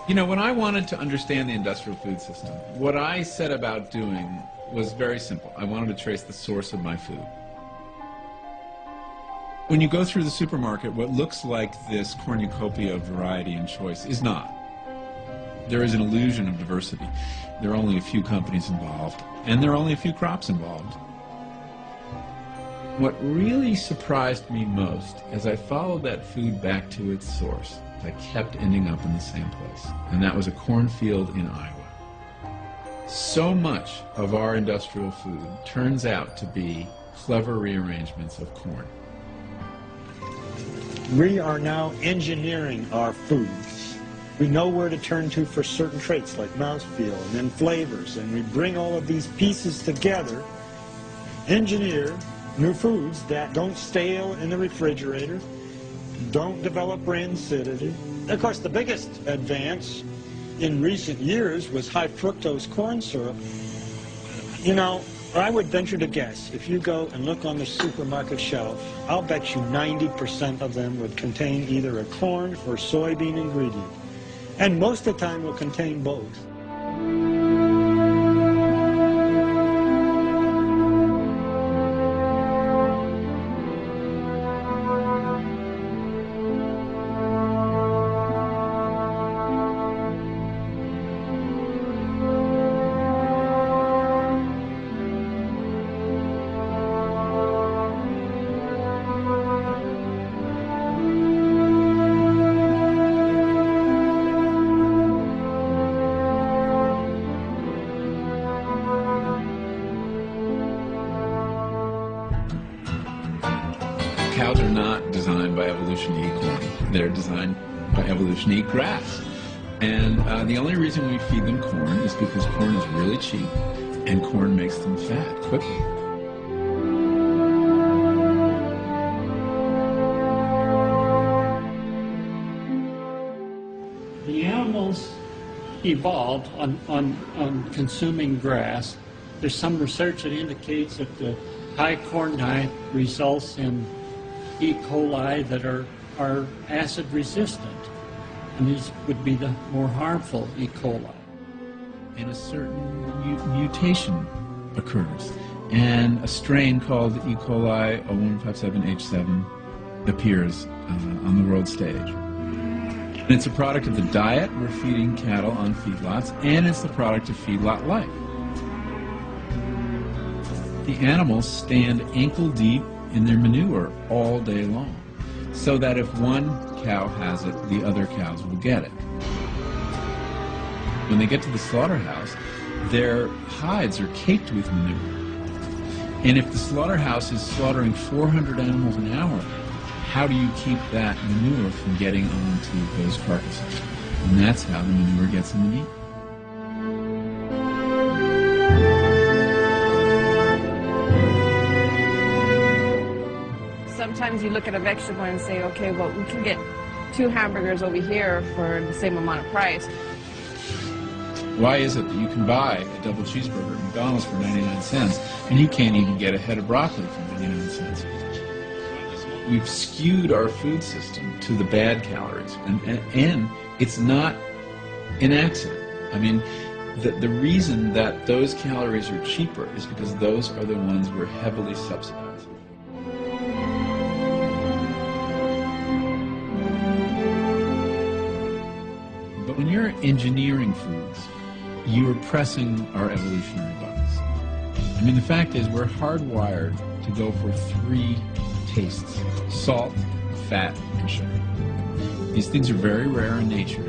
You know, when I wanted to understand the industrial food system, what I set about doing was very simple. I wanted to trace the source of my food. When you go through the supermarket, what looks like this cornucopia of variety and choice is not. There is an illusion of diversity. There are only a few companies involved, and there are only a few crops involved. What really surprised me most as I followed that food back to its source, I kept ending up in the same place, and that was a cornfield in Iowa. So much of our industrial food turns out to be clever rearrangements of corn. We are now engineering our food. We know where to turn to for certain traits like mouthfeel and then flavors, and we bring all of these pieces together, engineer new foods that don't stale in the refrigerator, don't develop rancidity. Of course, the biggest advance in recent years was high fructose corn syrup. You know, I would venture to guess, if you go and look on the supermarket shelf, I'll bet you 90% of them would contain either a corn or soybean ingredient. And most of the time will contain both. Cows are not designed by evolution to eat corn. They're designed by evolution to eat grass. And the only reason we feed them corn is because corn is really cheap, and corn makes them fat quickly. The animals evolved on consuming grass. There's some research that indicates that the high corn diet results in E. coli that are acid resistant, and these would be the more harmful E. coli. And a certain mutation occurs, and a strain called E. coli 0157H7 appears on the world stage. And it's a product of the diet we're feeding cattle on feedlots, and it's the product of feedlot life. The animals stand ankle deep in their manure all day long, so that if one cow has it, the other cows will get it. When they get to the slaughterhouse, their hides are caked with manure. And if the slaughterhouse is slaughtering 400 animals an hour, how do you keep that manure from getting onto those carcasses? And that's how the manure gets in the meat. Sometimes you look at a vegetable and say, okay, well, we can get 2 hamburgers over here for the same amount of price. Why is it that you can buy a double cheeseburger at McDonald's for 99 cents and you can't even get a head of broccoli for 99 cents? We've skewed our food system to the bad calories, and it's not an accident. I mean, the reason that those calories are cheaper is because those are the ones we're heavily subsidizing. But when you're engineering foods, you are pressing our evolutionary buttons. I mean, the fact is we're hardwired to go for 3 tastes: salt, fat, and sugar. These things are very rare in nature.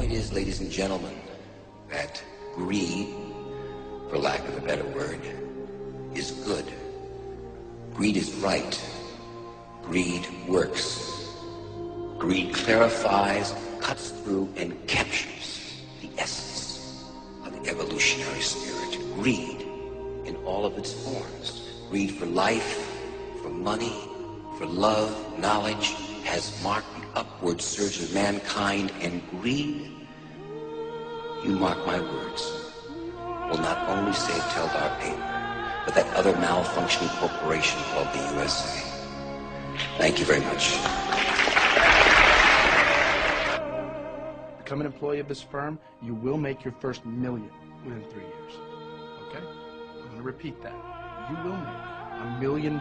point is, ladies and gentlemen, that greed, for lack of a better word, is good. Greed is right. Greed works. Greed clarifies, cuts through, and captures the essence of the evolutionary spirit. Greed in all of its forms. Greed for life, for money, for love, knowledge, has marked the upward surge of mankind, and greed, you mark my words, will not only save Teldar paper, but that other malfunctioning corporation called the USA. Thank you very much. Become an employee of this firm, you will make your first million within 3 years. Okay? I'm going to repeat that. You will make $1 million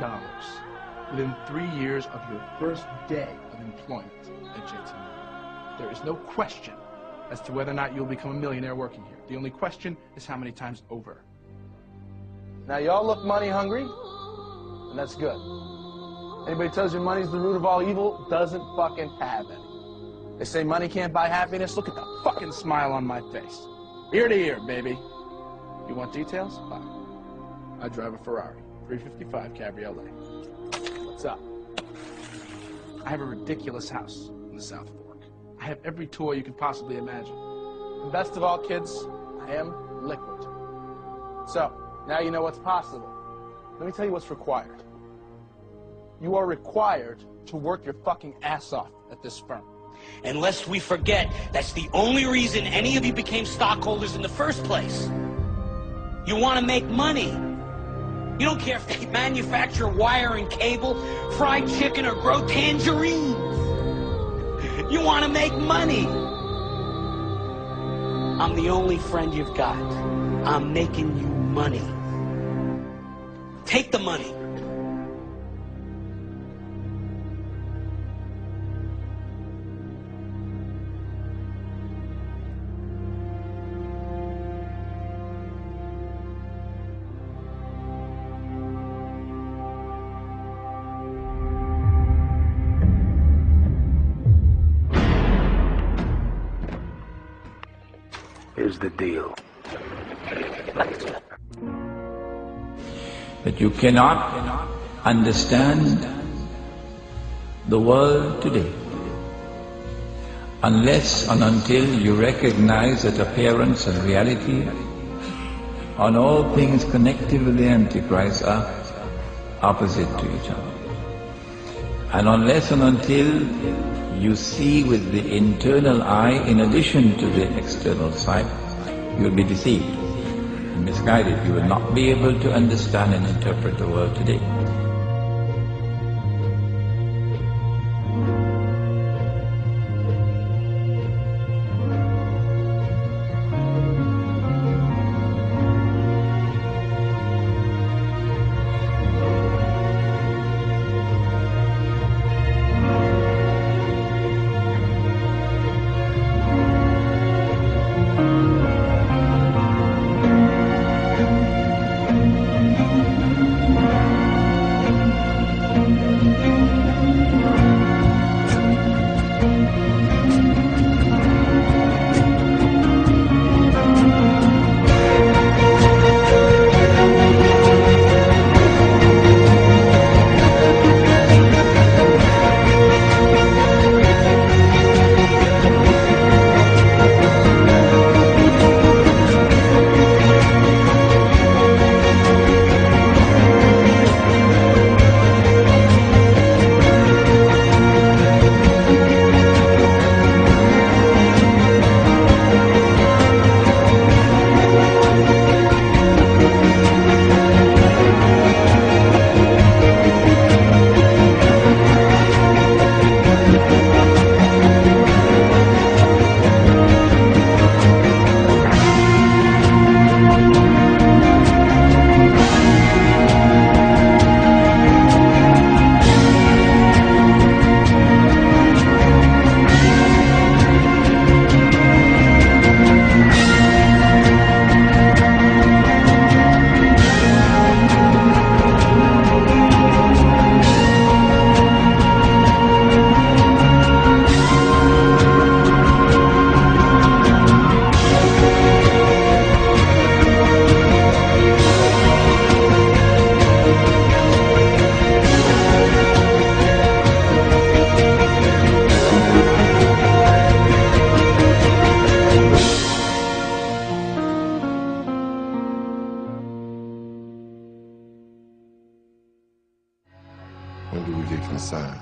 within 3 years of your first day of employment at JT Morgan. There is no question as to whether or not you'll become a millionaire working here. The only question is how many times over. Now, y'all look money hungry, and that's good. Anybody tells you money's the root of all evil doesn't fucking have any. They say money can't buy happiness. Look at the fucking smile on my face. Ear to ear, baby. You want details? Fine. I drive a Ferrari, 355 Cabriolet. What's up? I have a ridiculous house in the South Fork. I have every toy you could possibly imagine. And best of all, kids, I am liquid. So, now you know what's possible. Let me tell you what's required. You are required to work your fucking ass off at this firm. And lest we forget, that's the only reason any of you became stockholders in the first place. You want to make money. You don't care if they manufacture wire and cable, fried chicken, or grow tangerines. You want to make money. I'm the only friend you've got. I'm making you money. Take the money. Here's the deal. That you cannot understand the world today unless and until you recognize that appearance and reality and all things connected with the Antichrist are opposite to each other. And unless and until you see with the internal eye in addition to the external sight, you will be deceived and misguided. You will not be able to understand and interpret the world today.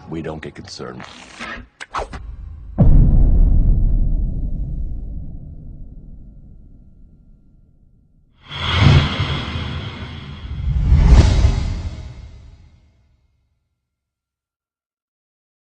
we don't get concerned.